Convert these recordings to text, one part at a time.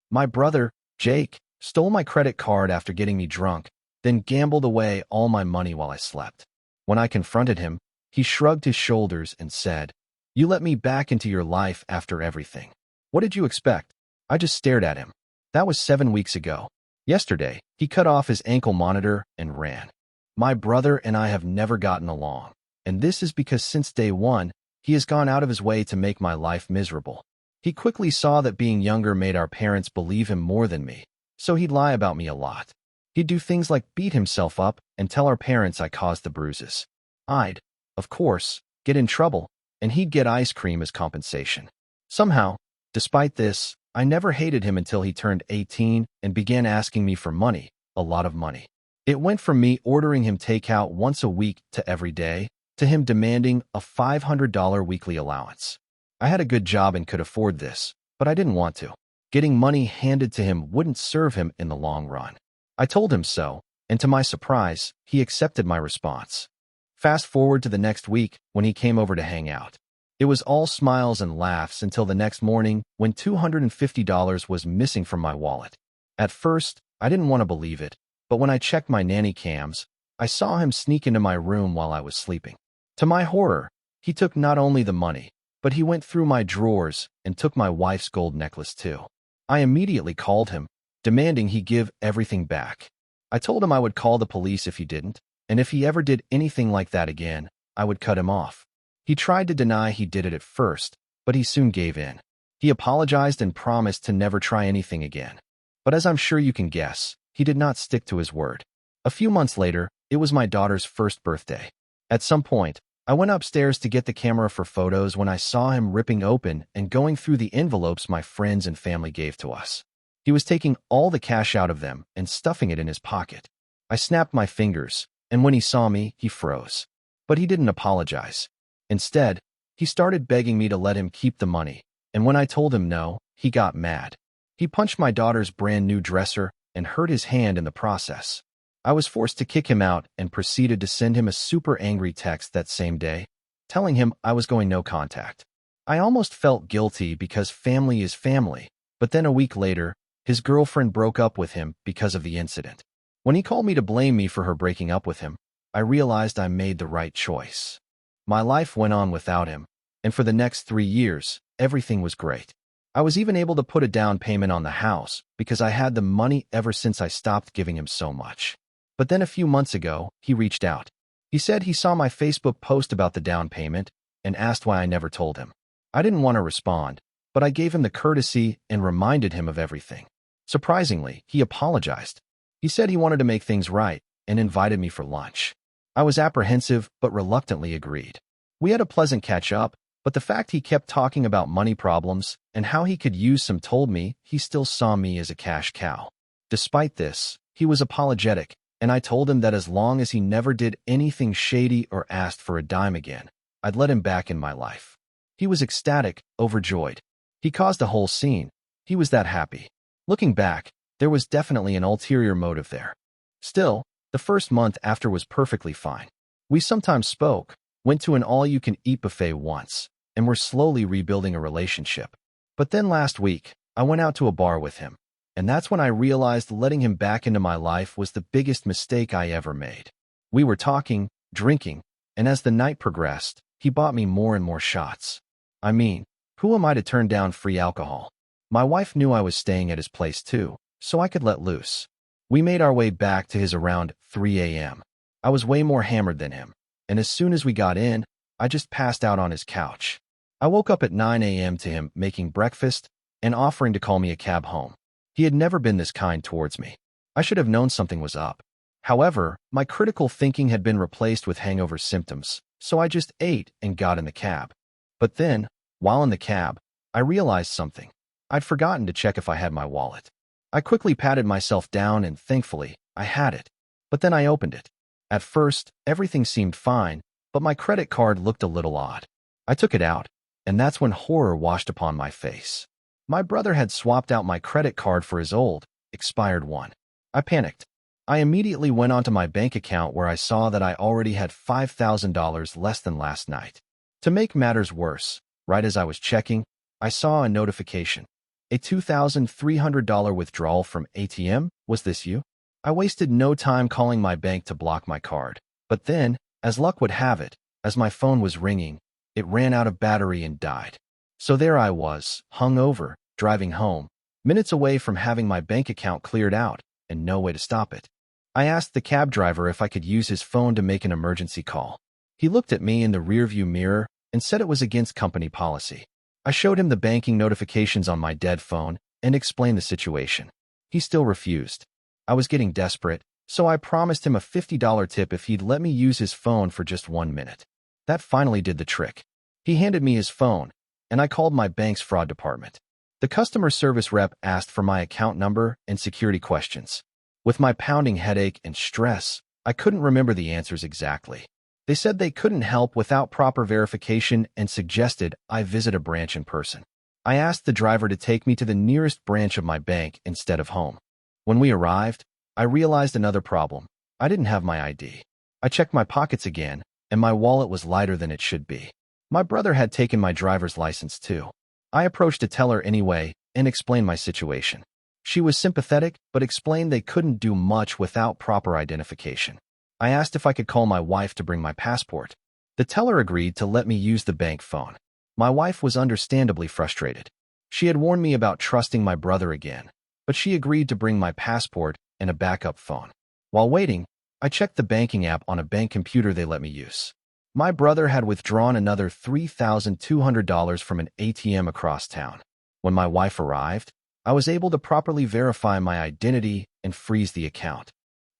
My brother, Jake, stole my credit card after getting me drunk, then gambled away all my money while I slept. When I confronted him, he shrugged his shoulders and said, "You let me back into your life after everything. What did you expect?" I just stared at him. That was 7 weeks ago. Yesterday, he cut off his ankle monitor and ran. My brother and I have never gotten along, and this is because since day one, he has gone out of his way to make my life miserable. He quickly saw that being younger made our parents believe him more than me, so he'd lie about me a lot. He'd do things like beat himself up and tell our parents I caused the bruises. I'd, of course, get in trouble, and he'd get ice cream as compensation. Somehow, despite this, I never hated him until he turned 18 and began asking me for money, a lot of money. It went from me ordering him takeout once a week to every day, to him demanding a $500 weekly allowance. I had a good job and could afford this, but I didn't want to. Getting money handed to him wouldn't serve him in the long run. I told him so, and to my surprise, he accepted my response. Fast forward to the next week when he came over to hang out. It was all smiles and laughs until the next morning when $250 was missing from my wallet. At first, I didn't want to believe it, but when I checked my nanny cams, I saw him sneak into my room while I was sleeping. To my horror, he took not only the money, but he went through my drawers and took my wife's gold necklace too. I immediately called him, demanding he give everything back. I told him I would call the police if he didn't, and if he ever did anything like that again, I would cut him off. He tried to deny he did it at first, but he soon gave in. He apologized and promised to never try anything again. But as I'm sure you can guess, he did not stick to his word. A few months later, it was my daughter's first birthday. At some point, I went upstairs to get the camera for photos when I saw him ripping open and going through the envelopes my friends and family gave to us. He was taking all the cash out of them and stuffing it in his pocket. I snapped my fingers, and when he saw me, he froze. But he didn't apologize. Instead, he started begging me to let him keep the money, and when I told him no, he got mad. He punched my daughter's brand new dresser and hurt his hand in the process. I was forced to kick him out and proceeded to send him a super angry text that same day, telling him I was going no contact. I almost felt guilty because family is family, but then a week later, his girlfriend broke up with him because of the incident. When he called me to blame me for her breaking up with him, I realized I made the right choice. My life went on without him, and for the next 3 years, everything was great. I was even able to put a down payment on the house because I had the money ever since I stopped giving him so much. But then a few months ago, he reached out. He said he saw my Facebook post about the down payment and asked why I never told him. I didn't want to respond, but I gave him the courtesy and reminded him of everything. Surprisingly, he apologized. He said he wanted to make things right and invited me for lunch. I was apprehensive but reluctantly agreed. We had a pleasant catch-up, but the fact he kept talking about money problems and how he could use some told me he still saw me as a cash cow. Despite this, he was apologetic, and I told him that as long as he never did anything shady or asked for a dime again, I'd let him back in my life. He was ecstatic, overjoyed. He caused a whole scene. He was that happy. Looking back, there was definitely an ulterior motive there. Still, the first month after was perfectly fine. We sometimes spoke, went to an all-you-can-eat buffet once, and were slowly rebuilding a relationship. But then last week, I went out to a bar with him, and that's when I realized letting him back into my life was the biggest mistake I ever made. We were talking, drinking, and as the night progressed, he bought me more and more shots. I mean, who am I to turn down free alcohol? My wife knew I was staying at his place too, so I could let loose. We made our way back to his around 3 a.m. I was way more hammered than him, and as soon as we got in, I just passed out on his couch. I woke up at 9 a.m. to him making breakfast and offering to call me a cab home. He had never been this kind towards me. I should have known something was up. However, my critical thinking had been replaced with hangover symptoms, so I just ate and got in the cab. But then, while in the cab, I realized something. I'd forgotten to check if I had my wallet. I quickly patted myself down and thankfully, I had it. But then I opened it. At first, everything seemed fine, but my credit card looked a little odd. I took it out, and that's when horror washed upon my face. My brother had swapped out my credit card for his old, expired one. I panicked. I immediately went onto my bank account where I saw that I already had $5,000 less than last night. To make matters worse, right as I was checking, I saw a notification. A $2,300 withdrawal from ATM? Was this you? I wasted no time calling my bank to block my card. But then, as luck would have it, as my phone was ringing, it ran out of battery and died. So there I was, hungover, driving home, minutes away from having my bank account cleared out, and no way to stop it. I asked the cab driver if I could use his phone to make an emergency call. He looked at me in the rearview mirror and said it was against company policy. I showed him the banking notifications on my dead phone and explained the situation. He still refused. I was getting desperate, so I promised him a $50 tip if he'd let me use his phone for just 1 minute. That finally did the trick. He handed me his phone, and I called my bank's fraud department. The customer service rep asked for my account number and security questions. With my pounding headache and stress, I couldn't remember the answers exactly. They said they couldn't help without proper verification and suggested I visit a branch in person. I asked the driver to take me to the nearest branch of my bank instead of home. When we arrived, I realized another problem. I didn't have my ID. I checked my pockets again, and my wallet was lighter than it should be. My brother had taken my driver's license too. I approached a teller anyway and explained my situation. She was sympathetic, but explained they couldn't do much without proper identification. I asked if I could call my wife to bring my passport. The teller agreed to let me use the bank phone. My wife was understandably frustrated. She had warned me about trusting my brother again, but she agreed to bring my passport and a backup phone. While waiting, I checked the banking app on a bank computer they let me use. My brother had withdrawn another $3,200 from an ATM across town. When my wife arrived, I was able to properly verify my identity and freeze the account.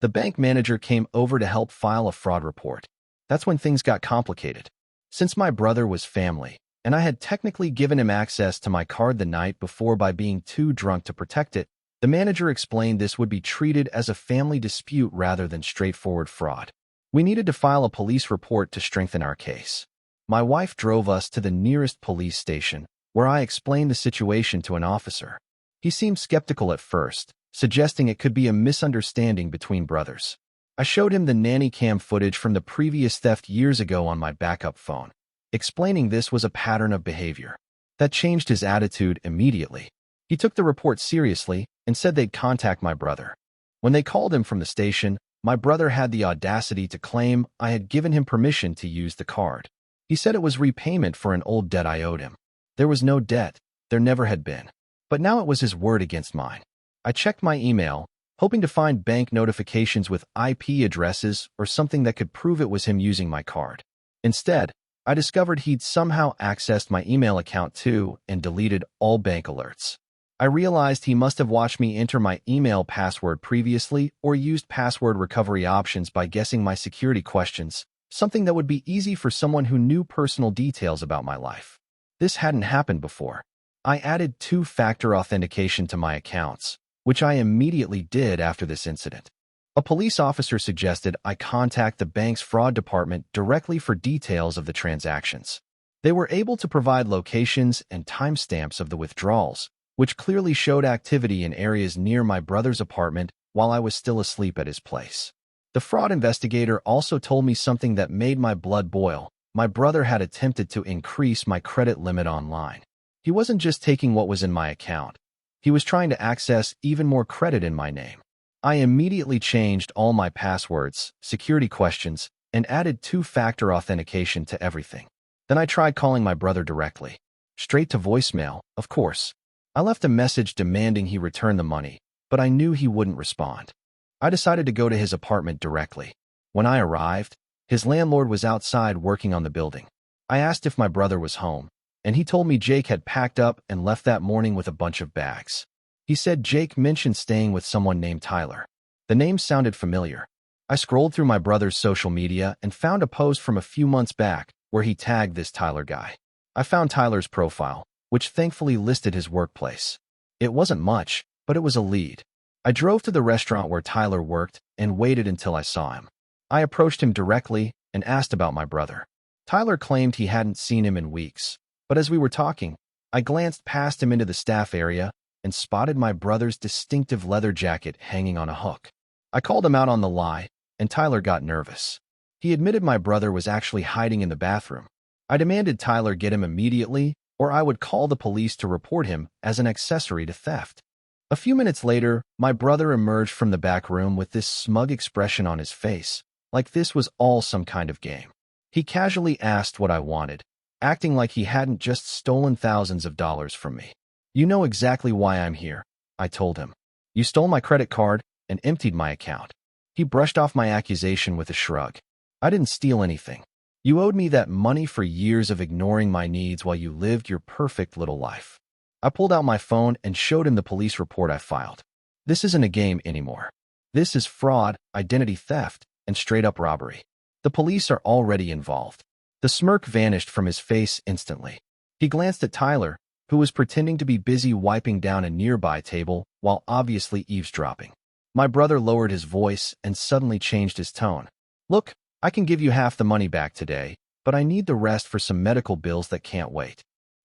The bank manager came over to help file a fraud report. That's when things got complicated. Since my brother was family, and I had technically given him access to my card the night before by being too drunk to protect it, the manager explained this would be treated as a family dispute rather than straightforward fraud. We needed to file a police report to strengthen our case. My wife drove us to the nearest police station, where I explained the situation to an officer. He seemed skeptical at first, suggesting it could be a misunderstanding between brothers. I showed him the nanny cam footage from the previous theft years ago on my backup phone, explaining this was a pattern of behavior. That changed his attitude immediately. He took the report seriously and said they'd contact my brother. When they called him from the station, my brother had the audacity to claim I had given him permission to use the card. He said it was repayment for an old debt I owed him. There was no debt. There never had been. But now it was his word against mine. I checked my email, hoping to find bank notifications with IP addresses or something that could prove it was him using my card. Instead, I discovered he'd somehow accessed my email account too and deleted all bank alerts. I realized he must have watched me enter my email password previously or used password recovery options by guessing my security questions, something that would be easy for someone who knew personal details about my life. This hadn't happened before. I added two-factor authentication to my accounts, which I immediately did after this incident. A police officer suggested I contact the bank's fraud department directly for details of the transactions. They were able to provide locations and timestamps of the withdrawals, which clearly showed activity in areas near my brother's apartment while I was still asleep at his place. The fraud investigator also told me something that made my blood boil. My brother had attempted to increase my credit limit online. He wasn't just taking what was in my account. He was trying to access even more credit in my name. I immediately changed all my passwords, security questions, and added two-factor authentication to everything. Then I tried calling my brother directly. Straight to voicemail, of course. I left a message demanding he return the money, but I knew he wouldn't respond. I decided to go to his apartment directly. When I arrived, his landlord was outside working on the building. I asked if my brother was home, and he told me Jake had packed up and left that morning with a bunch of bags. He said Jake mentioned staying with someone named Tyler. The name sounded familiar. I scrolled through my brother's social media and found a post from a few months back where he tagged this Tyler guy. I found Tyler's profile, which thankfully listed his workplace. It wasn't much, but it was a lead. I drove to the restaurant where Tyler worked and waited until I saw him. I approached him directly and asked about my brother. Tyler claimed he hadn't seen him in weeks, but as we were talking, I glanced past him into the staff area and spotted my brother's distinctive leather jacket hanging on a hook. I called him out on the lie, and Tyler got nervous. He admitted my brother was actually hiding in the bathroom. I demanded Tyler get him immediately or I would call the police to report him as an accessory to theft. A few minutes later, my brother emerged from the back room with this smug expression on his face, like this was all some kind of game. He casually asked what I wanted, acting like he hadn't just stolen thousands of dollars from me. You know exactly why I'm here, I told him. You stole my credit card and emptied my account. He brushed off my accusation with a shrug. I didn't steal anything. You owed me that money for years of ignoring my needs while you lived your perfect little life. I pulled out my phone and showed him the police report I filed. This isn't a game anymore. This is fraud, identity theft, and straight-up robbery. The police are already involved. The smirk vanished from his face instantly. He glanced at Tyler, who was pretending to be busy wiping down a nearby table while obviously eavesdropping. My brother lowered his voice and suddenly changed his tone. Look, I can give you half the money back today, but I need the rest for some medical bills that can't wait.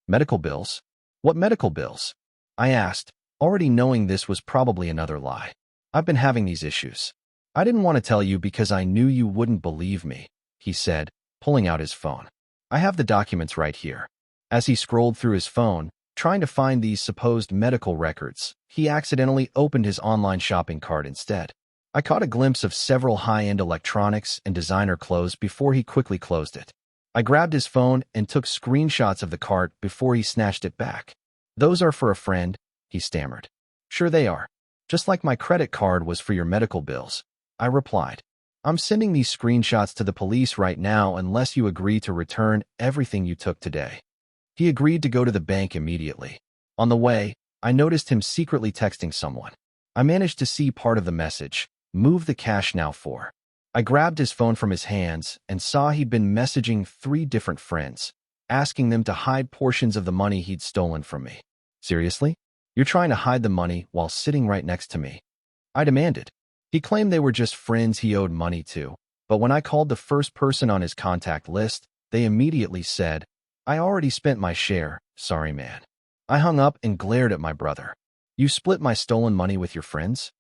Medical bills? What medical bills? I asked, already knowing this was probably another lie. I've been having these issues. I didn't want to tell you because I knew you wouldn't believe me, he said, pulling out his phone. I have the documents right here. As he scrolled through his phone, trying to find these supposed medical records, he accidentally opened his online shopping cart instead. I caught a glimpse of several high-end electronics and designer clothes before he quickly closed it. I grabbed his phone and took screenshots of the cart before he snatched it back. Those are for a friend, he stammered. Sure they are. Just like my credit card was for your medical bills, I replied. I'm sending these screenshots to the police right now unless you agree to return everything you took today. He agreed to go to the bank immediately. On the way, I noticed him secretly texting someone. I managed to see part of the message. Move the cash now for. I grabbed his phone from his hands and saw he'd been messaging 3 different friends, asking them to hide portions of the money he'd stolen from me. Seriously? You're trying to hide the money while sitting right next to me? I demanded. He claimed they were just friends he owed money to, but when I called the first person on his contact list, they immediately said, I already spent my share, sorry man. I hung up and glared at my brother. You split my stolen money with your friends?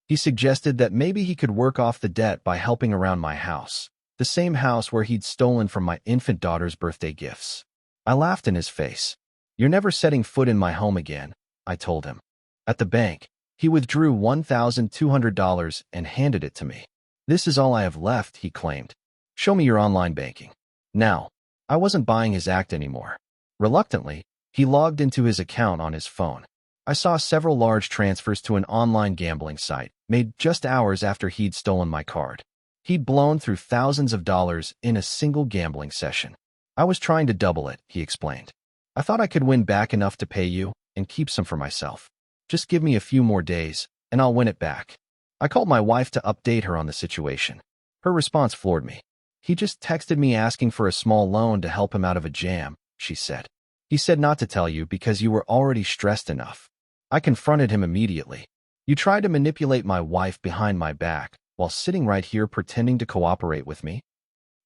He suggested that maybe he could work off the debt by helping around my house, the same house where he'd stolen from my infant daughter's birthday gifts. I laughed in his face. You're never setting foot in my home again, I told him. At the bank, he withdrew $1,200 and handed it to me. This is all I have left, he claimed. Show me your online banking. Now, I wasn't buying his act anymore. Reluctantly, he logged into his account on his phone. I saw several large transfers to an online gambling site, made just hours after he'd stolen my card. He'd blown through thousands of dollars in a single gambling session. I was trying to double it, he explained. I thought I could win back enough to pay you and keep some for myself. Just give me a few more days, and I'll win it back. I called my wife to update her on the situation. Her response floored me. He just texted me asking for a small loan to help him out of a jam, she said. He said not to tell you because you were already stressed enough. I confronted him immediately. You tried to manipulate my wife behind my back while sitting right here pretending to cooperate with me?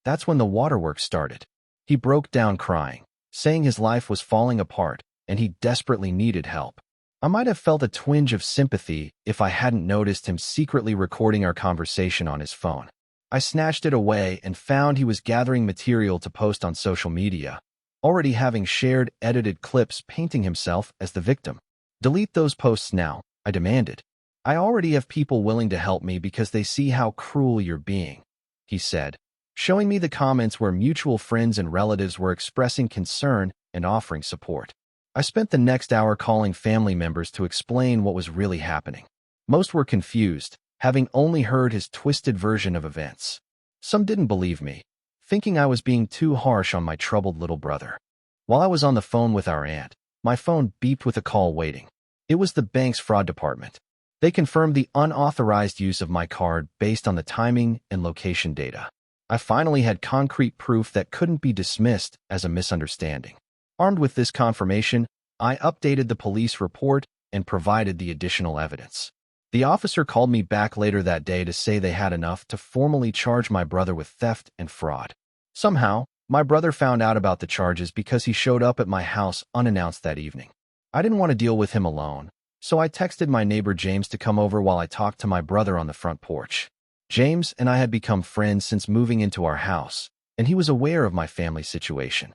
That's when the waterworks started. He broke down crying, saying his life was falling apart and he desperately needed help. I might have felt a twinge of sympathy if I hadn't noticed him secretly recording our conversation on his phone. I snatched it away and found he was gathering material to post on social media, already having shared edited clips painting himself as the victim. Delete those posts now, I demanded. I already have people willing to help me because they see how cruel you're being, he said, showing me the comments where mutual friends and relatives were expressing concern and offering support. I spent the next hour calling family members to explain what was really happening. Most were confused, having only heard his twisted version of events. Some didn't believe me, thinking I was being too harsh on my troubled little brother. While I was on the phone with our aunt, my phone beeped with a call waiting. It was the bank's fraud department. They confirmed the unauthorized use of my card based on the timing and location data. I finally had concrete proof that couldn't be dismissed as a misunderstanding. Armed with this confirmation, I updated the police report and provided the additional evidence. The officer called me back later that day to say they had enough to formally charge my brother with theft and fraud. Somehow, my brother found out about the charges because he showed up at my house unannounced that evening. I didn't want to deal with him alone, so I texted my neighbor James to come over while I talked to my brother on the front porch. James and I had become friends since moving into our house, and he was aware of my family situation.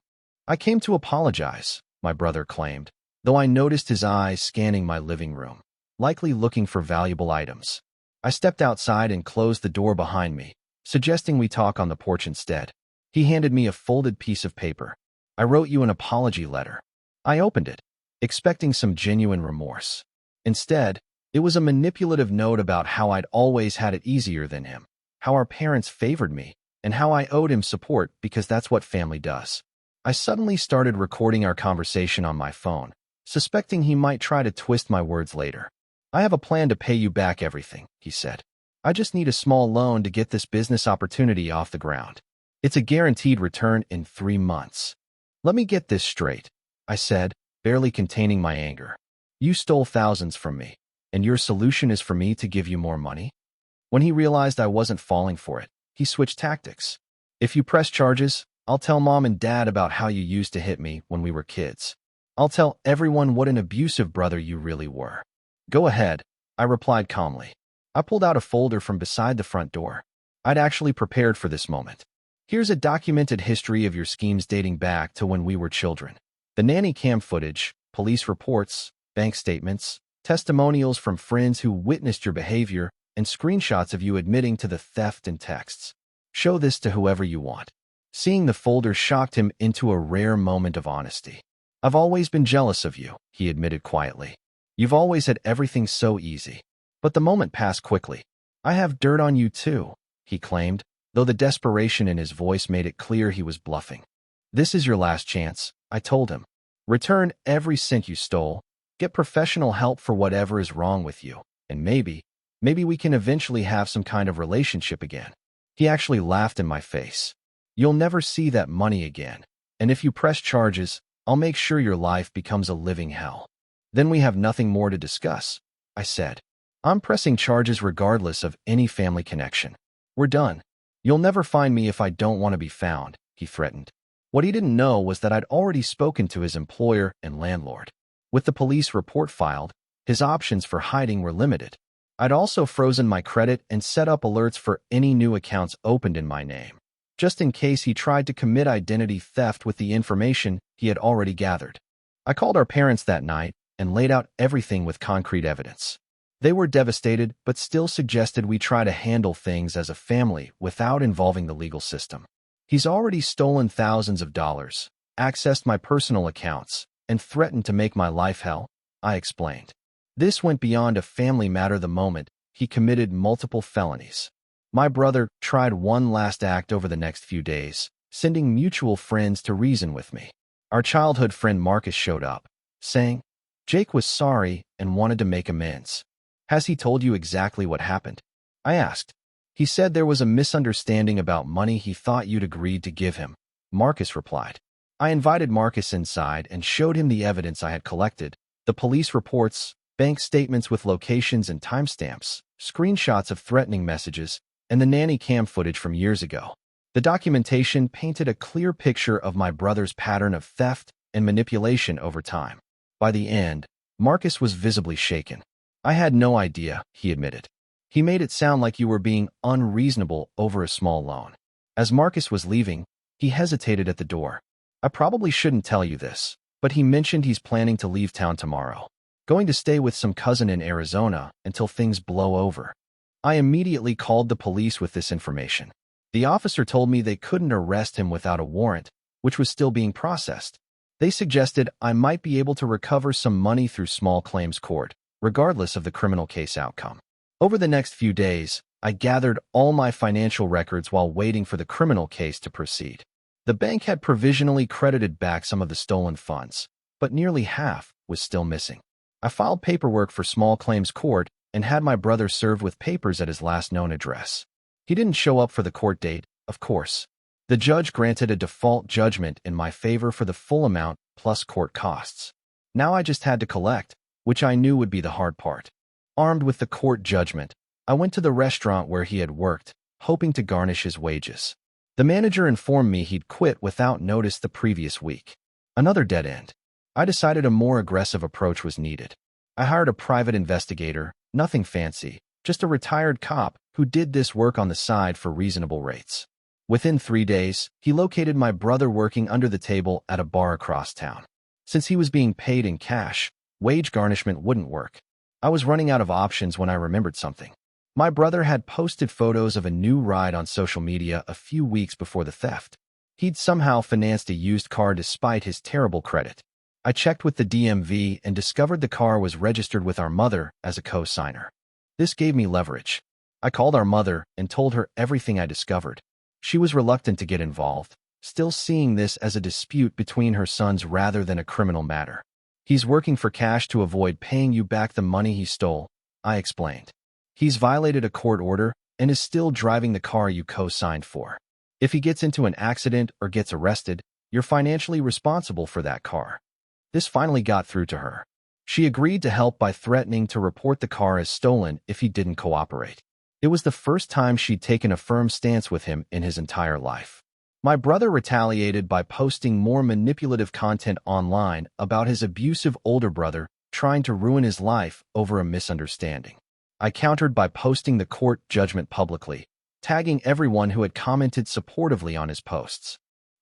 I came to apologize, my brother claimed, though I noticed his eyes scanning my living room, likely looking for valuable items. I stepped outside and closed the door behind me, suggesting we talk on the porch instead. He handed me a folded piece of paper. I wrote you an apology letter. I opened it, expecting some genuine remorse. Instead, it was a manipulative note about how I'd always had it easier than him, how our parents favored me, and how I owed him support because that's what family does. I suddenly started recording our conversation on my phone, suspecting he might try to twist my words later. I have a plan to pay you back everything, he said. I just need a small loan to get this business opportunity off the ground. It's a guaranteed return in 3 months. Let me get this straight, I said, barely containing my anger. You stole thousands from me, and your solution is for me to give you more money? When he realized I wasn't falling for it, he switched tactics. If you press charges, I'll tell Mom and Dad about how you used to hit me when we were kids. I'll tell everyone what an abusive brother you really were. Go ahead, I replied calmly. I pulled out a folder from beside the front door. I'd actually prepared for this moment. Here's a documented history of your schemes dating back to when we were children. The nanny cam footage, police reports, bank statements, testimonials from friends who witnessed your behavior, and screenshots of you admitting to the theft and texts. Show this to whoever you want. Seeing the folder shocked him into a rare moment of honesty. I've always been jealous of you, he admitted quietly. You've always had everything so easy. But the moment passed quickly. I have dirt on you too, he claimed, though the desperation in his voice made it clear he was bluffing. This is your last chance, I told him. Return every cent you stole, get professional help for whatever is wrong with you, and maybe we can eventually have some kind of relationship again. He actually laughed in my face. You'll never see that money again, and if you press charges, I'll make sure your life becomes a living hell. Then we have nothing more to discuss, I said. I'm pressing charges regardless of any family connection. We're done. You'll never find me if I don't want to be found, he threatened. What he didn't know was that I'd already spoken to his employer and landlord. With the police report filed, his options for hiding were limited. I'd also frozen my credit and set up alerts for any new accounts opened in my name, just in case he tried to commit identity theft with the information he had already gathered. I called our parents that night and laid out everything with concrete evidence. They were devastated, but still suggested we try to handle things as a family without involving the legal system. He's already stolen thousands of dollars, accessed my personal accounts, and threatened to make my life hell, I explained. This went beyond a family matter the moment he committed multiple felonies. My brother tried one last act over the next few days, sending mutual friends to reason with me. Our childhood friend Marcus showed up, saying, Jake was sorry and wanted to make amends. Has he told you exactly what happened? I asked. He said there was a misunderstanding about money he thought you'd agreed to give him, Marcus replied. I invited Marcus inside and showed him the evidence I had collected, the police reports, bank statements with locations and timestamps, screenshots of threatening messages, and the nanny cam footage from years ago. The documentation painted a clear picture of my brother's pattern of theft and manipulation over time. By the end, Marcus was visibly shaken. I had no idea, he admitted. He made it sound like you were being unreasonable over a small loan. As Marcus was leaving, he hesitated at the door. I probably shouldn't tell you this, but he mentioned he's planning to leave town tomorrow, going to stay with some cousin in Arizona until things blow over. I immediately called the police with this information. The officer told me they couldn't arrest him without a warrant, which was still being processed. They suggested I might be able to recover some money through small claims court, regardless of the criminal case outcome. Over the next few days, I gathered all my financial records while waiting for the criminal case to proceed. The bank had provisionally credited back some of the stolen funds, but nearly half was still missing. I filed paperwork for small claims court and had my brother served with papers at his last known address. He didn't show up for the court date, of course. The judge granted a default judgment in my favor for the full amount plus court costs. Now I just had to collect, which I knew would be the hard part. Armed with the court judgment, I went to the restaurant where he had worked, hoping to garnish his wages. The manager informed me he'd quit without notice the previous week. Another dead end. I decided a more aggressive approach was needed. I hired a private investigator, nothing fancy, just a retired cop who did this work on the side for reasonable rates. Within 3 days, he located my brother working under the table at a bar across town. Since he was being paid in cash, wage garnishment wouldn't work. I was running out of options when I remembered something. My brother had posted photos of a new ride on social media a few weeks before the theft. He'd somehow financed a used car despite his terrible credit. I checked with the DMV and discovered the car was registered with our mother as a co-signer. This gave me leverage. I called our mother and told her everything I discovered. She was reluctant to get involved, still seeing this as a dispute between her sons rather than a criminal matter. He's working for cash to avoid paying you back the money he stole, I explained. He's violated a court order and is still driving the car you co-signed for. If he gets into an accident or gets arrested, you're financially responsible for that car. This finally got through to her. She agreed to help by threatening to report the car as stolen if he didn't cooperate. It was the first time she'd taken a firm stance with him in his entire life. My brother retaliated by posting more manipulative content online about his abusive older brother trying to ruin his life over a misunderstanding. I countered by posting the court judgment publicly, tagging everyone who had commented supportively on his posts.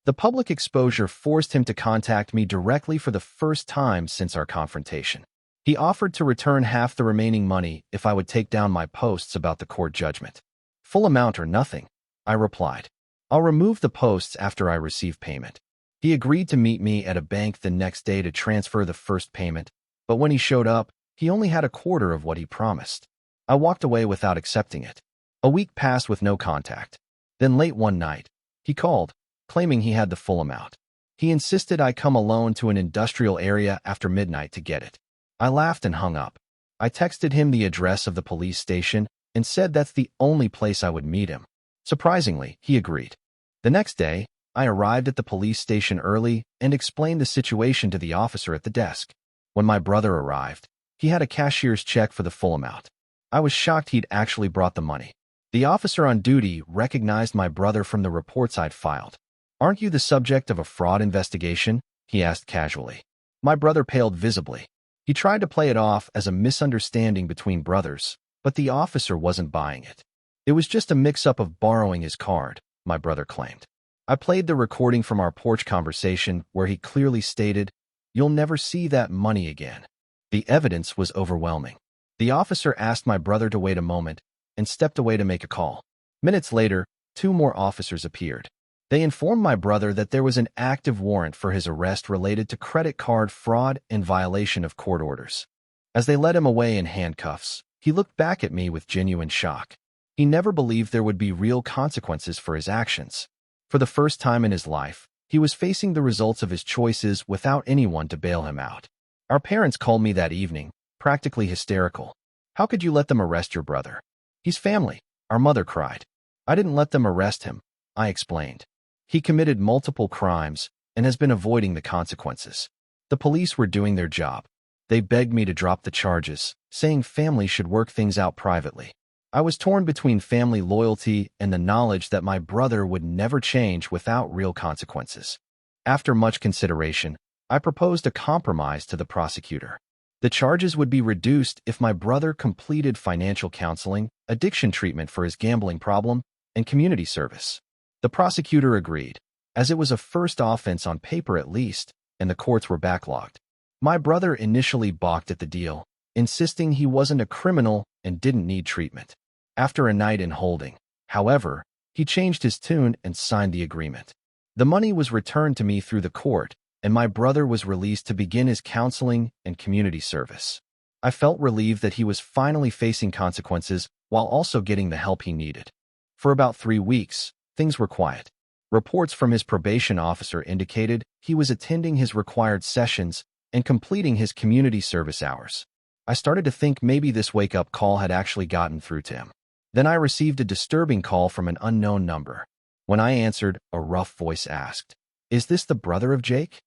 The public exposure forced him to contact me directly for the first time since our confrontation. He offered to return half the remaining money if I would take down my posts about the court judgment. Full amount or nothing, I replied. I'll remove the posts after I receive payment. He agreed to meet me at a bank the next day to transfer the first payment, but when he showed up, he only had a quarter of what he promised. I walked away without accepting it. A week passed with no contact. Then late one night, he called, claiming he had the full amount. He insisted I come alone to an industrial area after midnight to get it. I laughed and hung up. I texted him the address of the police station and said that's the only place I would meet him. Surprisingly, he agreed. The next day, I arrived at the police station early and explained the situation to the officer at the desk. When my brother arrived, he had a cashier's check for the full amount. I was shocked he'd actually brought the money. The officer on duty recognized my brother from the reports I'd filed. "Aren't you the subject of a fraud investigation?" he asked casually. My brother paled visibly. He tried to play it off as a misunderstanding between brothers, but the officer wasn't buying it. It was just a mix-up of borrowing his card, my brother claimed. I played the recording from our porch conversation where he clearly stated, "You'll never see that money again." The evidence was overwhelming. The officer asked my brother to wait a moment and stepped away to make a call. Minutes later, 2 more officers appeared. They informed my brother that there was an active warrant for his arrest related to credit card fraud and violation of court orders. As they led him away in handcuffs, he looked back at me with genuine shock. He never believed there would be real consequences for his actions. For the first time in his life, he was facing the results of his choices without anyone to bail him out. Our parents called me that evening, practically hysterical. "How could you let them arrest your brother? He's family," our mother cried. "I didn't let them arrest him," I explained. "He committed multiple crimes and has been avoiding the consequences. The police were doing their job. They begged me to drop the charges, saying family should work things out privately." I was torn between family loyalty and the knowledge that my brother would never change without real consequences. After much consideration, I proposed a compromise to the prosecutor. The charges would be reduced if my brother completed financial counseling, addiction treatment for his gambling problem, and community service. The prosecutor agreed, as it was a first offense on paper at least, and the courts were backlogged. My brother initially balked at the deal, insisting he wasn't a criminal and didn't need treatment. After a night in holding, however, he changed his tune and signed the agreement. The money was returned to me through the court, and my brother was released to begin his counseling and community service. I felt relieved that he was finally facing consequences while also getting the help he needed. For about 3 weeks, things were quiet. Reports from his probation officer indicated he was attending his required sessions and completing his community service hours. I started to think maybe this wake-up call had actually gotten through to him. Then I received a disturbing call from an unknown number. When I answered, a rough voice asked, "Is this the brother of Jake?"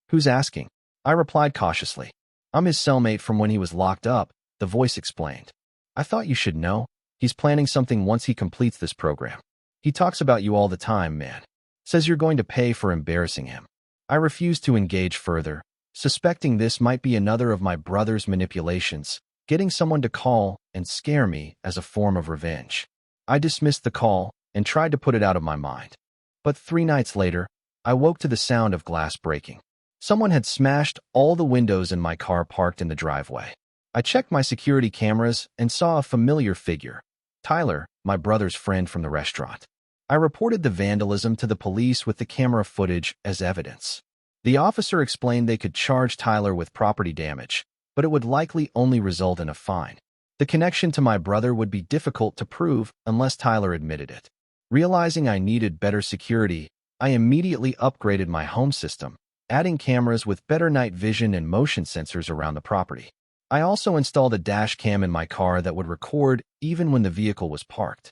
"Who's asking?" I replied cautiously. "I'm his cellmate from when he was locked up," the voice explained. "I thought you should know. He's planning something once he completes this program. He talks about you all the time, man. Says you're going to pay for embarrassing him." I refused to engage further, suspecting this might be another of my brother's manipulations, getting someone to call and scare me as a form of revenge. I dismissed the call and tried to put it out of my mind. But 3 nights later, I woke to the sound of glass breaking. Someone had smashed all the windows in my car parked in the driveway. I checked my security cameras and saw a familiar figure. Tyler, my brother's friend from the restaurant. I reported the vandalism to the police with the camera footage as evidence. The officer explained they could charge Tyler with property damage, but it would likely only result in a fine. The connection to my brother would be difficult to prove unless Tyler admitted it. Realizing I needed better security, I immediately upgraded my home system, adding cameras with better night vision and motion sensors around the property. I also installed a dash cam in my car that would record even when the vehicle was parked.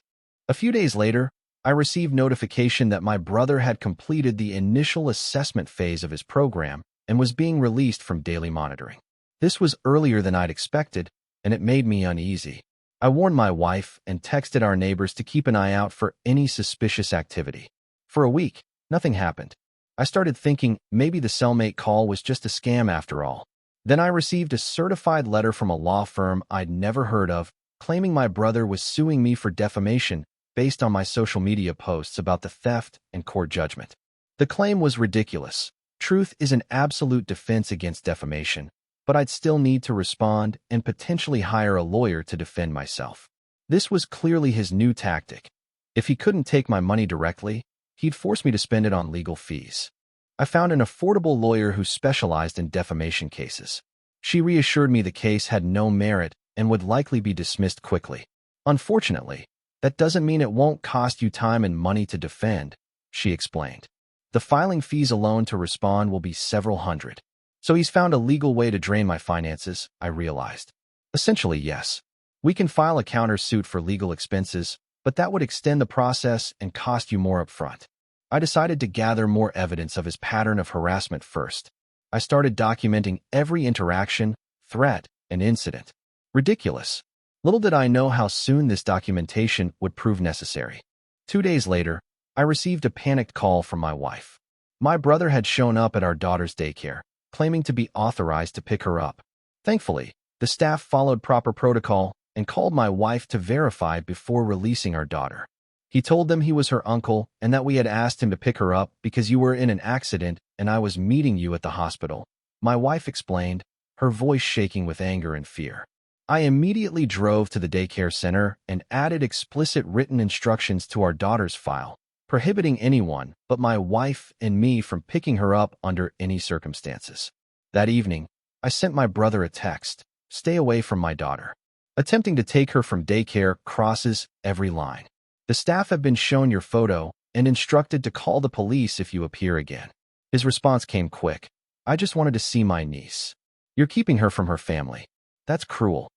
A few days later, I received notification that my brother had completed the initial assessment phase of his program and was being released from daily monitoring. This was earlier than I'd expected, and it made me uneasy. I warned my wife and texted our neighbors to keep an eye out for any suspicious activity. For a week, nothing happened. I started thinking maybe the cellmate call was just a scam after all. Then I received a certified letter from a law firm I'd never heard of, claiming my brother was suing me for defamation based on my social media posts about the theft and court judgment. The claim was ridiculous. Truth is an absolute defense against defamation, but I'd still need to respond and potentially hire a lawyer to defend myself. This was clearly his new tactic. If he couldn't take my money directly, he'd force me to spend it on legal fees. I found an affordable lawyer who specialized in defamation cases. She reassured me the case had no merit and would likely be dismissed quickly. Unfortunately, that doesn't mean it won't cost you time and money to defend, she explained. The filing fees alone to respond will be several hundred. So he's found a legal way to drain my finances, I realized. Essentially, yes. We can file a countersuit for legal expenses, but that would extend the process and cost you more upfront. I decided to gather more evidence of his pattern of harassment first. I started documenting every interaction, threat, and incident. Ridiculous. Little did I know how soon this documentation would prove necessary. 2 days later, I received a panicked call from my wife. My brother had shown up at our daughter's daycare, claiming to be authorized to pick her up. Thankfully, the staff followed proper protocol and called my wife to verify before releasing our daughter. He told them he was her uncle and that we had asked him to pick her up because you were in an accident and I was meeting you at the hospital. My wife explained, her voice shaking with anger and fear. I immediately drove to the daycare center and added explicit written instructions to our daughter's file, prohibiting anyone but my wife and me from picking her up under any circumstances. That evening, I sent my brother a text, "Stay away from my daughter." Attempting to take her from daycare crosses every line. The staff have been shown your photo and instructed to call the police if you appear again. His response came quick. "I just wanted to see my niece. You're keeping her from her family. That's cruel."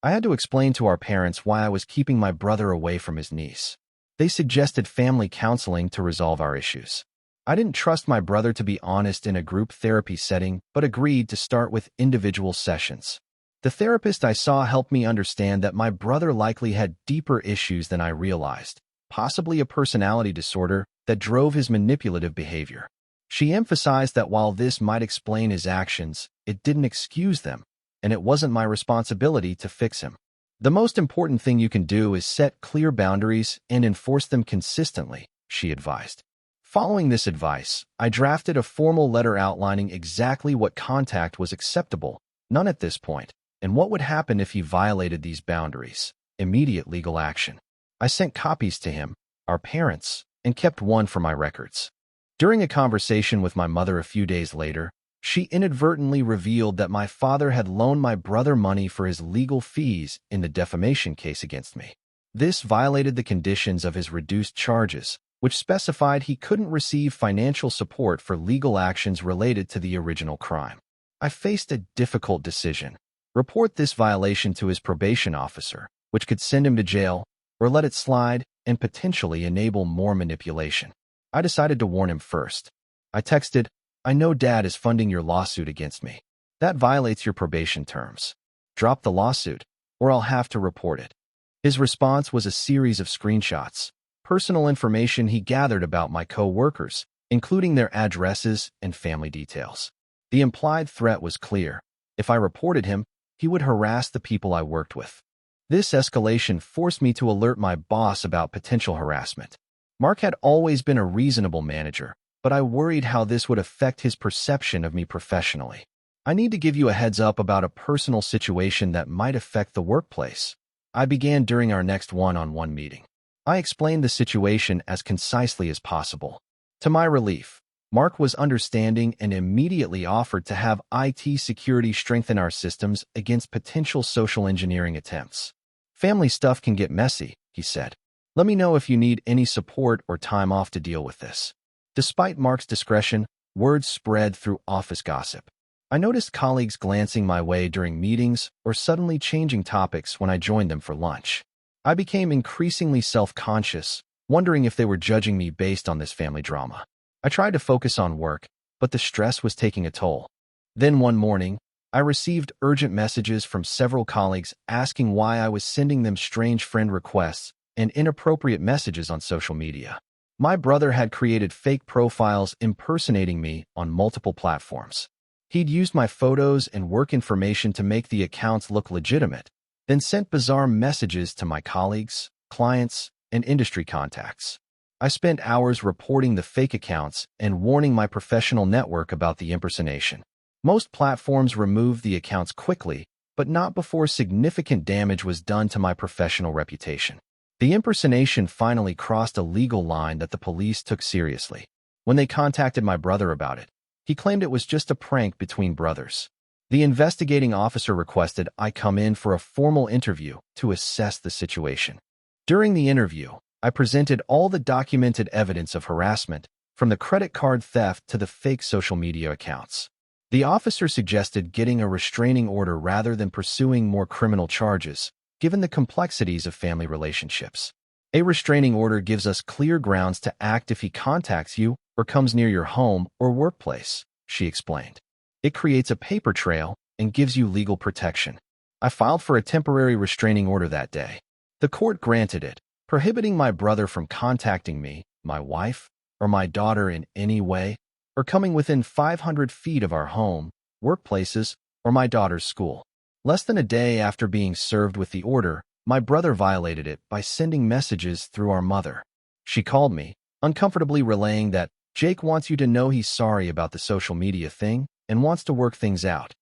I had to explain to our parents why I was keeping my brother away from his niece. They suggested family counseling to resolve our issues. I didn't trust my brother to be honest in a group therapy setting, but agreed to start with individual sessions. The therapist I saw helped me understand that my brother likely had deeper issues than I realized, possibly a personality disorder that drove his manipulative behavior. She emphasized that while this might explain his actions, it didn't excuse them, and it wasn't my responsibility to fix him. The most important thing you can do is set clear boundaries and enforce them consistently, she advised. Following this advice, I drafted a formal letter outlining exactly what contact was acceptable, none at this point, and what would happen if he violated these boundaries: immediate legal action. I sent copies to him, our parents, and kept one for my records. During a conversation with my mother a few days later, she inadvertently revealed that my father had loaned my brother money for his legal fees in the defamation case against me. This violated the conditions of his reduced charges, which specified he couldn't receive financial support for legal actions related to the original crime. I faced a difficult decision: report this violation to his probation officer, which could send him to jail, or let it slide and potentially enable more manipulation. I decided to warn him first. I texted, "I know Dad is funding your lawsuit against me. That violates your probation terms. Drop the lawsuit, or I'll have to report it." His response was a series of screenshots, personal information he gathered about my co-workers, including their addresses and family details. The implied threat was clear. If I reported him, he would harass the people I worked with. This escalation forced me to alert my boss about potential harassment. Mark had always been a reasonable manager, but I worried how this would affect his perception of me professionally. I need to give you a heads up about a personal situation that might affect the workplace. I began during our next one-on-one meeting. I explained the situation as concisely as possible. To my relief, Mark was understanding and immediately offered to have IT security strengthen our systems against potential social engineering attempts. Family stuff can get messy, he said. Let me know if you need any support or time off to deal with this. Despite Mark's discretion, word spread through office gossip. I noticed colleagues glancing my way during meetings or suddenly changing topics when I joined them for lunch. I became increasingly self-conscious, wondering if they were judging me based on this family drama. I tried to focus on work, but the stress was taking a toll. Then one morning, I received urgent messages from several colleagues asking why I was sending them strange friend requests and inappropriate messages on social media. My brother had created fake profiles impersonating me on multiple platforms. He'd used my photos and work information to make the accounts look legitimate, then sent bizarre messages to my colleagues, clients, and industry contacts. I spent hours reporting the fake accounts and warning my professional network about the impersonation. Most platforms removed the accounts quickly, but not before significant damage was done to my professional reputation. The impersonation finally crossed a legal line that the police took seriously. When they contacted my brother about it, he claimed it was just a prank between brothers. The investigating officer requested I come in for a formal interview to assess the situation. During the interview, I presented all the documented evidence of harassment, from the credit card theft to the fake social media accounts. The officer suggested getting a restraining order rather than pursuing more criminal charges, given the complexities of family relationships. A restraining order gives us clear grounds to act if he contacts you or comes near your home or workplace, she explained. It creates a paper trail and gives you legal protection. I filed for a temporary restraining order that day. The court granted it, prohibiting my brother from contacting me, my wife, or my daughter in any way, or coming within 500 feet of our home, workplaces, or my daughter's school. Less than a day after being served with the order, my brother violated it by sending messages through our mother. She called me, uncomfortably relaying that Jake wants you to know he's sorry about the social media thing and wants to work things out.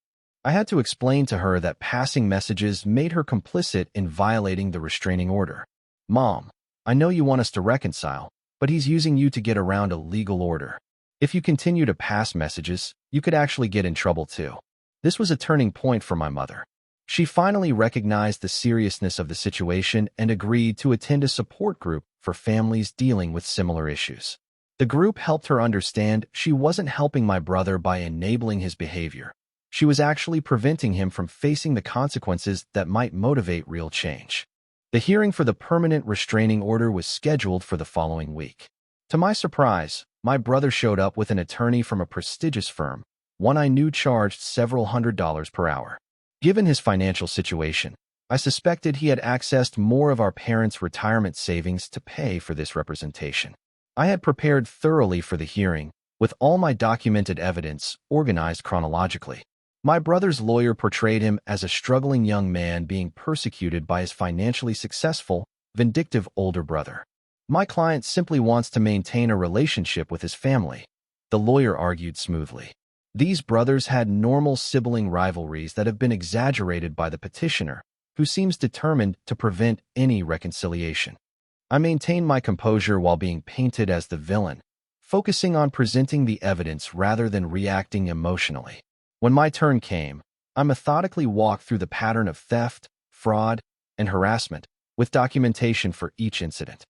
I had to explain to her that passing messages made her complicit in violating the restraining order. Mom, I know you want us to reconcile, but he's using you to get around a legal order. If you continue to pass messages, you could actually get in trouble too. This was a turning point for my mother. She finally recognized the seriousness of the situation and agreed to attend a support group for families dealing with similar issues. The group helped her understand she wasn't helping my brother by enabling his behavior. She was actually preventing him from facing the consequences that might motivate real change. The hearing for the permanent restraining order was scheduled for the following week. To my surprise, my brother showed up with an attorney from a prestigious firm, one I knew charged several $100s per hour. Given his financial situation, I suspected he had accessed more of our parents' retirement savings to pay for this representation. I had prepared thoroughly for the hearing, with all my documented evidence organized chronologically. My brother's lawyer portrayed him as a struggling young man being persecuted by his financially successful, vindictive older brother. My client simply wants to maintain a relationship with his family, the lawyer argued smoothly. These brothers had normal sibling rivalries that have been exaggerated by the petitioner, who seems determined to prevent any reconciliation. I maintained my composure while being painted as the villain, focusing on presenting the evidence rather than reacting emotionally. When my turn came, I methodically walked through the pattern of theft, fraud, and harassment, with documentation for each incident.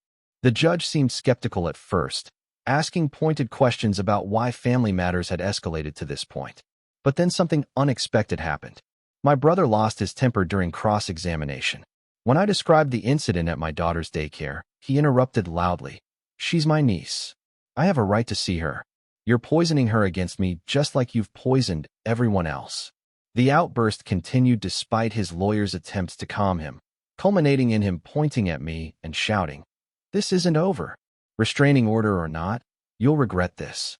The judge seemed skeptical at first, asking pointed questions about why family matters had escalated to this point. But then something unexpected happened. My brother lost his temper during cross-examination. When I described the incident at my daughter's daycare, he interrupted loudly. "She's my niece. I have a right to see her. You're poisoning her against me just like you've poisoned everyone else." The outburst continued despite his lawyer's attempts to calm him, culminating in him pointing at me and shouting, "This isn't over. Restraining order or not, you'll regret this."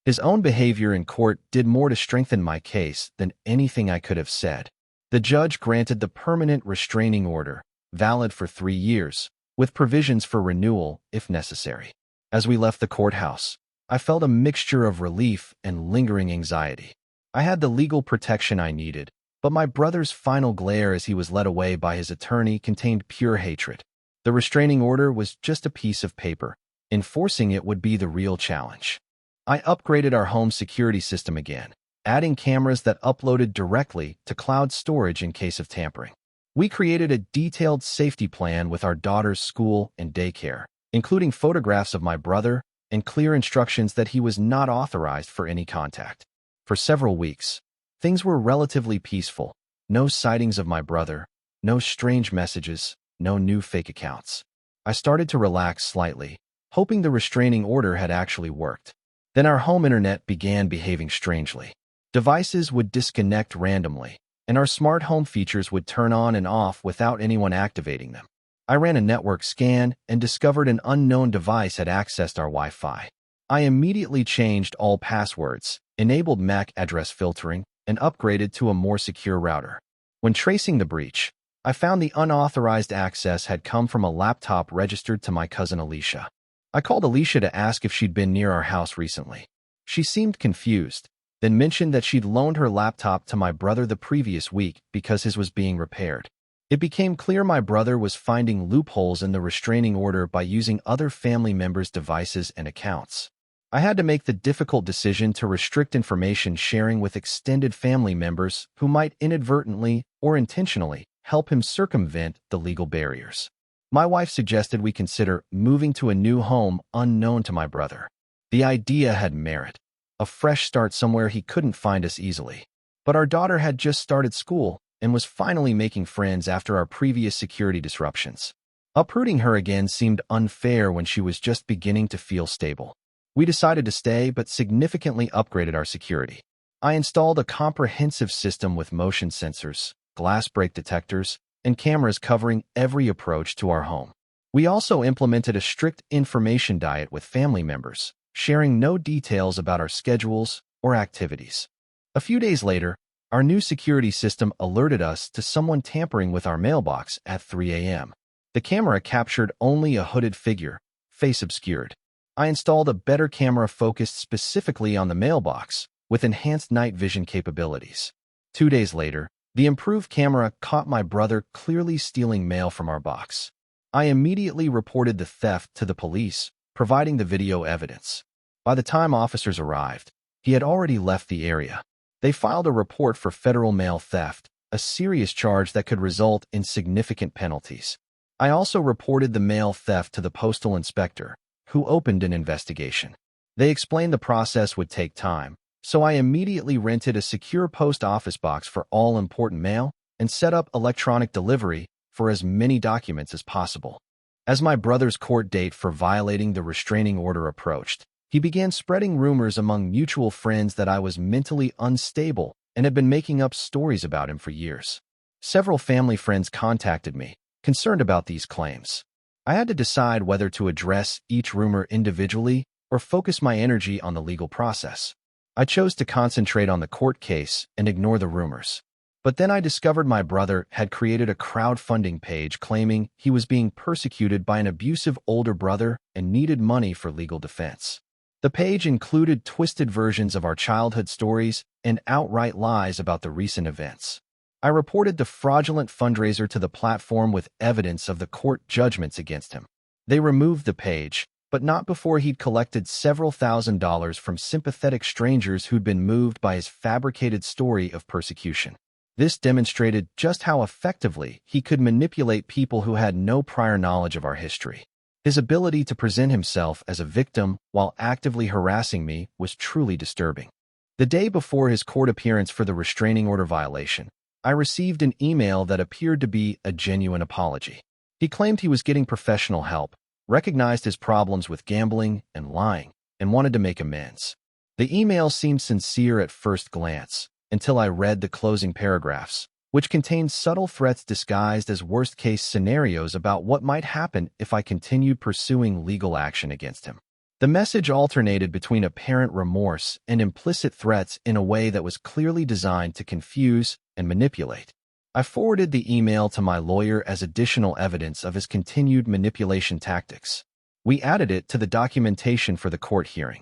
His own behavior in court did more to strengthen my case than anything I could have said. The judge granted the permanent restraining order, valid for 3 years, with provisions for renewal if necessary. As we left the courthouse, I felt a mixture of relief and lingering anxiety. I had the legal protection I needed, but my brother's final glare as he was led away by his attorney contained pure hatred. The restraining order was just a piece of paper. Enforcing it would be the real challenge. I upgraded our home security system again, adding cameras that uploaded directly to cloud storage in case of tampering. We created a detailed safety plan with our daughter's school and daycare, including photographs of my brother and clear instructions that he was not authorized for any contact. For several weeks, things were relatively peaceful. No sightings of my brother, no strange messages, no new fake accounts. I started to relax slightly, hoping the restraining order had actually worked. Then our home internet began behaving strangely. Devices would disconnect randomly, and our smart home features would turn on and off without anyone activating them. I ran a network scan and discovered an unknown device had accessed our Wi-Fi. I immediately changed all passwords, enabled MAC address filtering, and upgraded to a more secure router. When tracing the breach, I found the unauthorized access had come from a laptop registered to my cousin Alicia. I called Alicia to ask if she'd been near our house recently. She seemed confused, then mentioned that she'd loaned her laptop to my brother the previous week because his was being repaired. It became clear my brother was finding loopholes in the restraining order by using other family members' devices and accounts. I had to make the difficult decision to restrict information sharing with extended family members who might inadvertently or intentionally help him circumvent the legal barriers. My wife suggested we consider moving to a new home unknown to my brother. The idea had merit, a fresh start somewhere he couldn't find us easily. But our daughter had just started school and was finally making friends after our previous security disruptions. Uprooting her again seemed unfair when she was just beginning to feel stable. We decided to stay but significantly upgraded our security. I installed a comprehensive system with motion sensors, glass break detectors, and cameras covering every approach to our home. We also implemented a strict information diet with family members, sharing no details about our schedules or activities. A few days later, our new security system alerted us to someone tampering with our mailbox at 3 a.m. The camera captured only a hooded figure, face obscured. I installed a better camera focused specifically on the mailbox, with enhanced night vision capabilities. 2 days later, the improved camera caught my brother clearly stealing mail from our box. I immediately reported the theft to the police, providing the video evidence. By the time officers arrived, he had already left the area. They filed a report for federal mail theft, a serious charge that could result in significant penalties. I also reported the mail theft to the postal inspector, who opened an investigation. They explained the process would take time, so I immediately rented a secure post office box for all important mail and set up electronic delivery for as many documents as possible. As my brother's court date for violating the restraining order approached, he began spreading rumors among mutual friends that I was mentally unstable and had been making up stories about him for years. Several family friends contacted me, concerned about these claims. I had to decide whether to address each rumor individually or focus my energy on the legal process. I chose to concentrate on the court case and ignore the rumors. But then I discovered my brother had created a crowdfunding page claiming he was being persecuted by an abusive older brother and needed money for legal defense. The page included twisted versions of our childhood stories and outright lies about the recent events. I reported the fraudulent fundraiser to the platform with evidence of the court judgments against him. They removed the page, but not before he'd collected several $1,000s from sympathetic strangers who'd been moved by his fabricated story of persecution. This demonstrated just how effectively he could manipulate people who had no prior knowledge of our history. His ability to present himself as a victim while actively harassing me was truly disturbing. The day before his court appearance for the restraining order violation, I received an email that appeared to be a genuine apology. He claimed he was getting professional help, recognized his problems with gambling and lying, and wanted to make amends. The email seemed sincere at first glance, until I read the closing paragraphs, which contained subtle threats disguised as worst-case scenarios about what might happen if I continued pursuing legal action against him. The message alternated between apparent remorse and implicit threats in a way that was clearly designed to confuse and manipulate. I forwarded the email to my lawyer as additional evidence of his continued manipulation tactics. We added it to the documentation for the court hearing.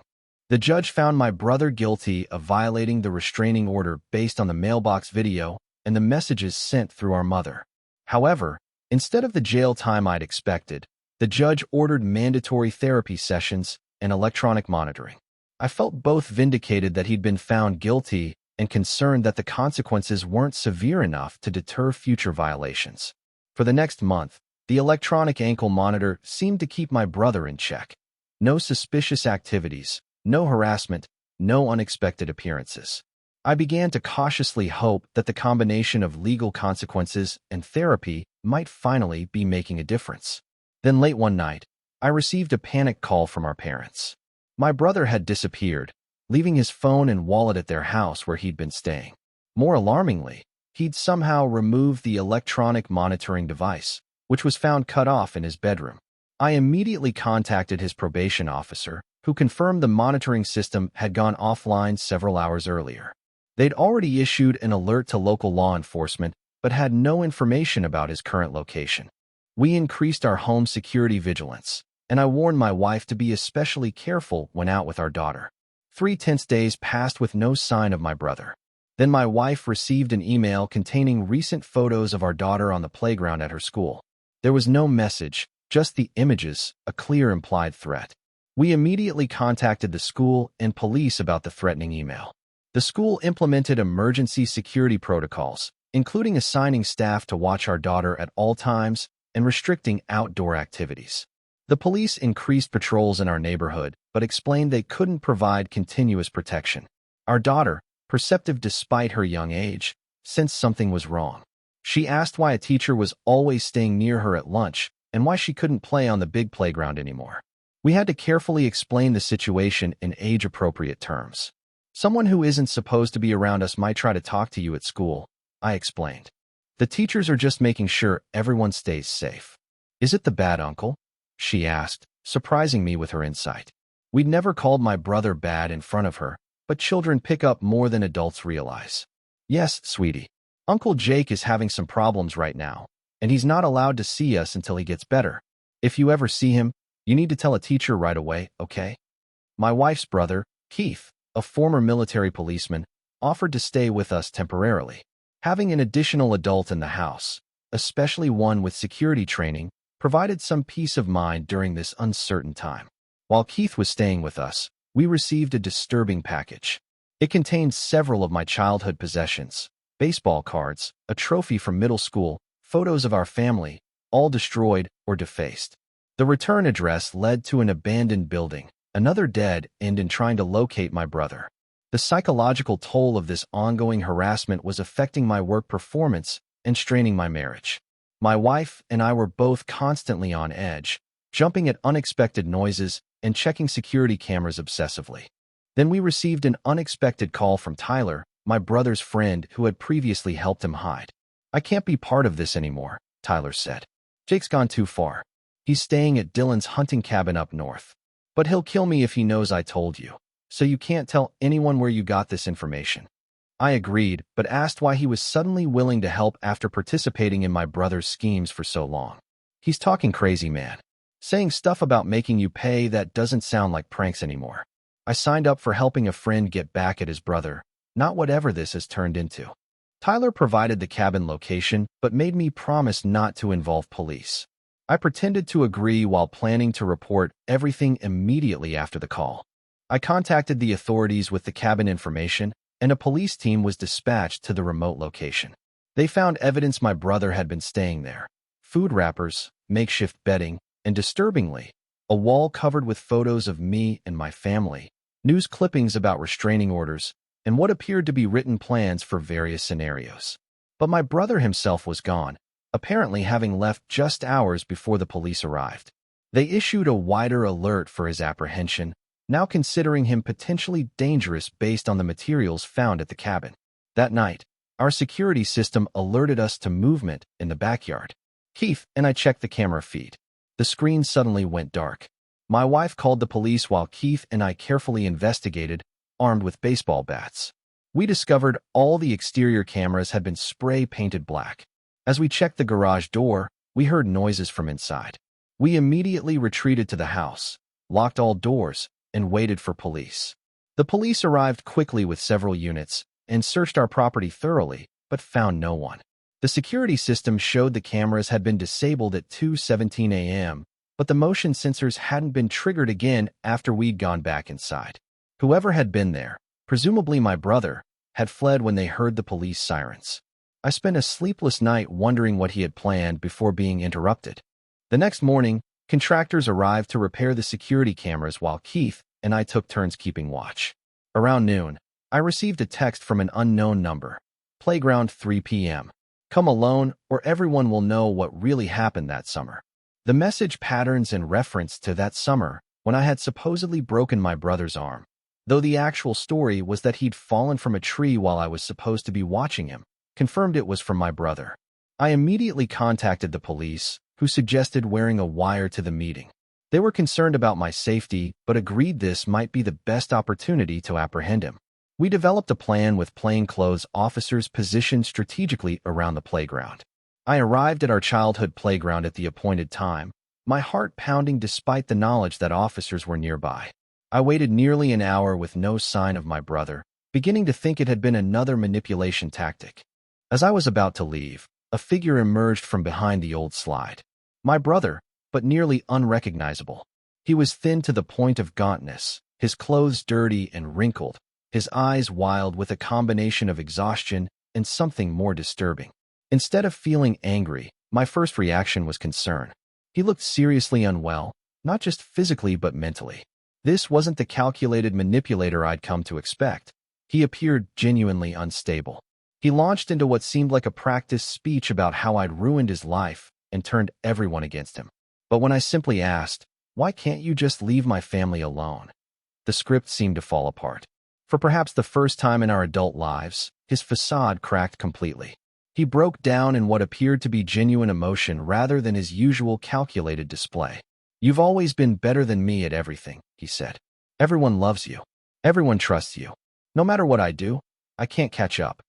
The judge found my brother guilty of violating the restraining order based on the mailbox video and the messages sent through our mother. However, instead of the jail time I'd expected, the judge ordered mandatory therapy sessions and electronic monitoring. I felt both vindicated that he'd been found guilty and concerned that the consequences weren't severe enough to deter future violations. For the next month, the electronic ankle monitor seemed to keep my brother in check. No suspicious activities, no harassment, no unexpected appearances. I began to cautiously hope that the combination of legal consequences and therapy might finally be making a difference. Then late one night, I received a panic call from our parents. My brother had disappeared, leaving his phone and wallet at their house where he'd been staying. More alarmingly, he'd somehow removed the electronic monitoring device, which was found cut off in his bedroom. I immediately contacted his probation officer, who confirmed the monitoring system had gone offline several hours earlier. They'd already issued an alert to local law enforcement, but had no information about his current location. We increased our home security vigilance, and I warned my wife to be especially careful when out with our daughter. 3 tense days passed with no sign of my brother. Then my wife received an email containing recent photos of our daughter on the playground at her school. There was no message, just the images, a clear implied threat. We immediately contacted the school and police about the threatening email. The school implemented emergency security protocols, including assigning staff to watch our daughter at all times and restricting outdoor activities. The police increased patrols in our neighborhood, but explained they couldn't provide continuous protection. Our daughter, perceptive despite her young age, sensed something was wrong. She asked why a teacher was always staying near her at lunch and why she couldn't play on the big playground anymore. We had to carefully explain the situation in age-appropriate terms. Someone who isn't supposed to be around us might try to talk to you at school, I explained. The teachers are just making sure everyone stays safe. Is it the bad uncle? She asked, surprising me with her insight. We'd never called my brother bad in front of her, but children pick up more than adults realize. Yes, sweetie. Uncle Jake is having some problems right now, and he's not allowed to see us until he gets better. If you ever see him, you need to tell a teacher right away, okay? My wife's brother, Keith, a former military policeman, offered to stay with us temporarily. Having an additional adult in the house, especially one with security training, provided some peace of mind during this uncertain time. While Keith was staying with us, we received a disturbing package. It contained several of my childhood possessions, baseball cards, a trophy from middle school, photos of our family, all destroyed or defaced. The return address led to an abandoned building, another dead end in trying to locate my brother. The psychological toll of this ongoing harassment was affecting my work performance and straining my marriage. My wife and I were both constantly on edge, jumping at unexpected noises and checking security cameras obsessively. Then we received an unexpected call from Tyler, my brother's friend who had previously helped him hide. I can't be part of this anymore, Tyler said. Jake's gone too far. He's staying at Dylan's hunting cabin up north. But he'll kill me if he knows I told you. So you can't tell anyone where you got this information. I agreed, but asked why he was suddenly willing to help after participating in my brother's schemes for so long. He's talking crazy, man. Saying stuff about making you pay that doesn't sound like pranks anymore. I signed up for helping a friend get back at his brother, not whatever this has turned into. Tyler provided the cabin location, but made me promise not to involve police. I pretended to agree while planning to report everything immediately after the call. I contacted the authorities with the cabin information, and a police team was dispatched to the remote location. They found evidence my brother had been staying there: food wrappers, makeshift bedding, and disturbingly, a wall covered with photos of me and my family, news clippings about restraining orders, and what appeared to be written plans for various scenarios. But my brother himself was gone, apparently having left just hours before the police arrived. They issued a wider alert for his apprehension, now considering him potentially dangerous based on the materials found at the cabin. That night, our security system alerted us to movement in the backyard. Keith and I checked the camera feed. The screen suddenly went dark. My wife called the police while Keith and I carefully investigated, armed with baseball bats. We discovered all the exterior cameras had been spray-painted black. As we checked the garage door, we heard noises from inside. We immediately retreated to the house, locked all doors, and waited for police. The police arrived quickly with several units and searched our property thoroughly, but found no one. The security system showed the cameras had been disabled at 2:17 a.m., but the motion sensors hadn't been triggered again after we'd gone back inside. Whoever had been there, presumably my brother, had fled when they heard the police sirens. I spent a sleepless night wondering what he had planned before being interrupted. The next morning, contractors arrived to repair the security cameras while Keith and I took turns keeping watch. Around noon, I received a text from an unknown number. Playground 3 p.m. Come alone or everyone will know what really happened that summer. The message patterns in reference to that summer when I had supposedly broken my brother's arm, though the actual story was that he'd fallen from a tree while I was supposed to be watching him, confirmed it was from my brother. I immediately contacted the police, who suggested wearing a wire to the meeting. They were concerned about my safety, but agreed this might be the best opportunity to apprehend him. We developed a plan with plainclothes officers positioned strategically around the playground. I arrived at our childhood playground at the appointed time, my heart pounding despite the knowledge that officers were nearby. I waited nearly an hour with no sign of my brother, beginning to think it had been another manipulation tactic. As I was about to leave, a figure emerged from behind the old slide. My brother, but nearly unrecognizable. He was thin to the point of gauntness, his clothes dirty and wrinkled, his eyes wild with a combination of exhaustion and something more disturbing. Instead of feeling angry, my first reaction was concern. He looked seriously unwell, not just physically but mentally. This wasn't the calculated manipulator I'd come to expect. He appeared genuinely unstable. He launched into what seemed like a practiced speech about how I'd ruined his life and turned everyone against him. But when I simply asked, "Why can't you just leave my family alone?" the script seemed to fall apart. For perhaps the first time in our adult lives, his facade cracked completely. He broke down in what appeared to be genuine emotion rather than his usual calculated display. "You've always been better than me at everything," he said. "Everyone loves you. Everyone trusts you. No matter what I do, I can't catch up."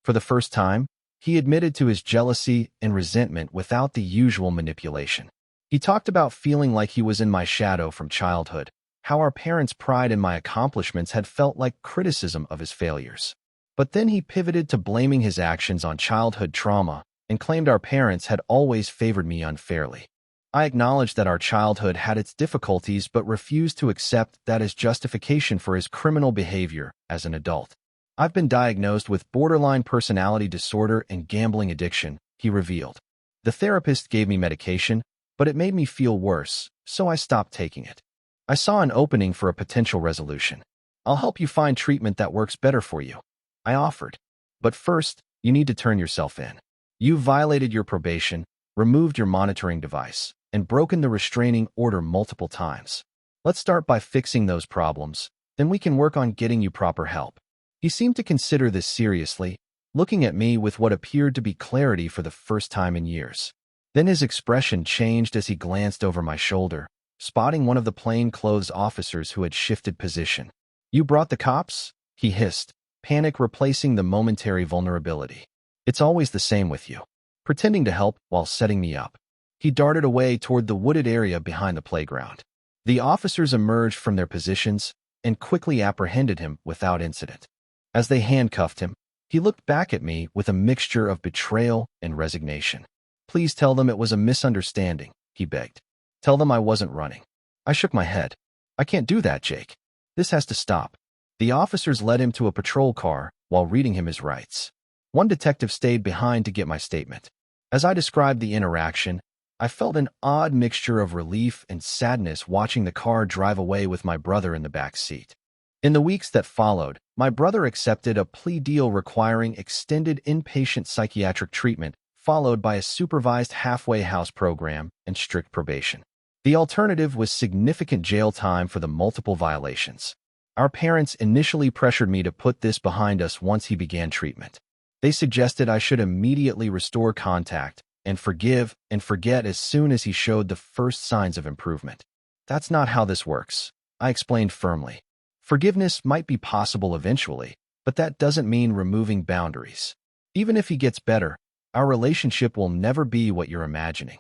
For the first time, he admitted to his jealousy and resentment without the usual manipulation. He talked about feeling like he was in my shadow from childhood, how our parents' pride in my accomplishments had felt like criticism of his failures. But then he pivoted to blaming his actions on childhood trauma and claimed our parents had always favored me unfairly. I acknowledged that our childhood had its difficulties but refused to accept that as justification for his criminal behavior as an adult. "I've been diagnosed with borderline personality disorder and gambling addiction," he revealed. "The therapist gave me medication, but it made me feel worse, so I stopped taking it. I saw an opening for a potential resolution. I'll help you find treatment that works better for you," I offered. "But first, you need to turn yourself in. You've violated your probation, removed your monitoring device, and broken the restraining order multiple times. Let's start by fixing those problems, then we can work on getting you proper help." He seemed to consider this seriously, looking at me with what appeared to be clarity for the first time in years. Then his expression changed as he glanced over my shoulder, spotting one of the plainclothes officers who had shifted position. "You brought the cops?" he hissed, panic replacing the momentary vulnerability. "It's always the same with you, pretending to help while setting me up." He darted away toward the wooded area behind the playground. The officers emerged from their positions and quickly apprehended him without incident. As they handcuffed him, he looked back at me with a mixture of betrayal and resignation. "Please tell them it was a misunderstanding," he begged. "Tell them I wasn't running." I shook my head. "I can't do that, Jake. This has to stop." The officers led him to a patrol car while reading him his rights. One detective stayed behind to get my statement. As I described the interaction, I felt an odd mixture of relief and sadness watching the car drive away with my brother in the back seat. In the weeks that followed, my brother accepted a plea deal requiring extended inpatient psychiatric treatment, followed by a supervised halfway house program and strict probation. The alternative was significant jail time for the multiple violations. Our parents initially pressured me to put this behind us once he began treatment. They suggested I should immediately restore contact and forgive and forget as soon as he showed the first signs of improvement. "That's not how this works," I explained firmly. "Forgiveness might be possible eventually, but that doesn't mean removing boundaries. Even if he gets better, our relationship will never be what you're imagining."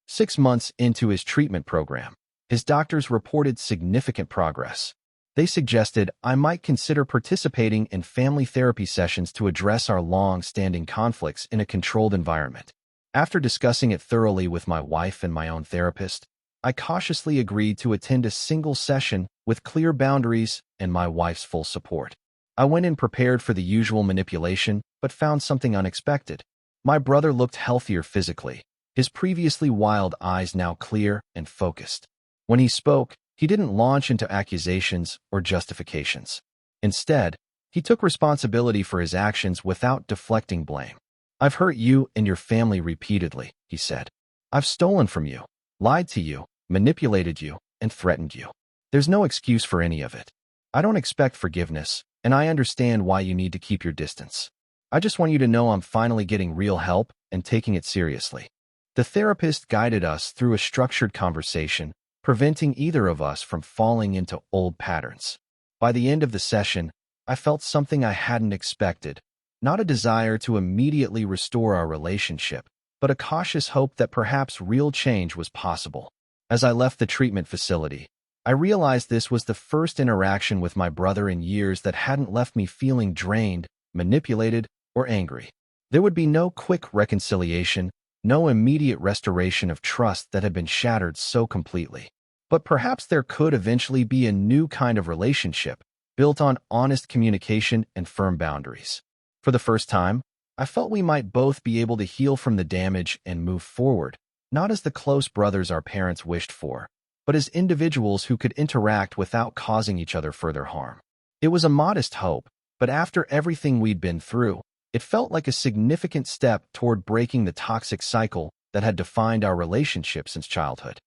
6 months into his treatment program, his doctors reported significant progress. They suggested I might consider participating in family therapy sessions to address our long-standing conflicts in a controlled environment. After discussing it thoroughly with my wife and my own therapist, I cautiously agreed to attend a single session with clear boundaries and my wife's full support. I went in prepared for the usual manipulation, but found something unexpected. My brother looked healthier physically, his previously wild eyes now clear and focused. When he spoke, he didn't launch into accusations or justifications. Instead, he took responsibility for his actions without deflecting blame. "I've hurt you and your family repeatedly," he said. "I've stolen from you, lied to you, manipulated you, and threatened you. There's no excuse for any of it. I don't expect forgiveness, and I understand why you need to keep your distance. I just want you to know I'm finally getting real help and taking it seriously." The therapist guided us through a structured conversation, preventing either of us from falling into old patterns. By the end of the session, I felt something I hadn't expected, not a desire to immediately restore our relationship, but a cautious hope that perhaps real change was possible. As I left the treatment facility, I realized this was the first interaction with my brother in years that hadn't left me feeling drained, manipulated, or angry. There would be no quick reconciliation, no immediate restoration of trust that had been shattered so completely. But perhaps there could eventually be a new kind of relationship, built on honest communication and firm boundaries. For the first time, I felt we might both be able to heal from the damage and move forward, not as the close brothers our parents wished for, but as individuals who could interact without causing each other further harm. It was a modest hope, but after everything we'd been through, it felt like a significant step toward breaking the toxic cycle that had defined our relationship since childhood.